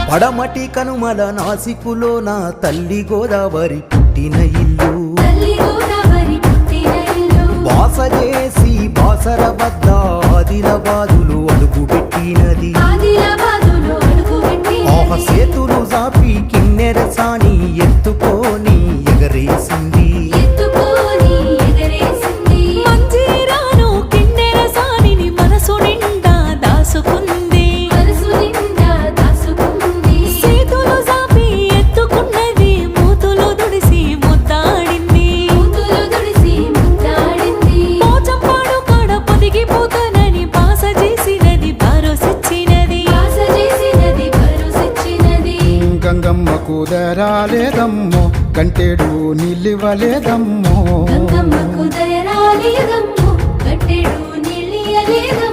పడమటి కనుమల నాసికులో నా తల్లి గోదావరి పుట్టిన ఇల్లు బాస చేసి బాసర వద్ద ఆదిలాబాదులు అడుగు పెట్టినది ఆహ సేతులు జాపి కిన్నెర సాని ఎత్తుకొని ఎగరేసింది గంగమ్మ కుదరాలేదమ్మో కంటెడు నీళ్ళివ్వలేదమ్మో గంగమ్మ కుదరాలేదమ్మో కంటెడు నీళ్ళివ్వలేదమ్మో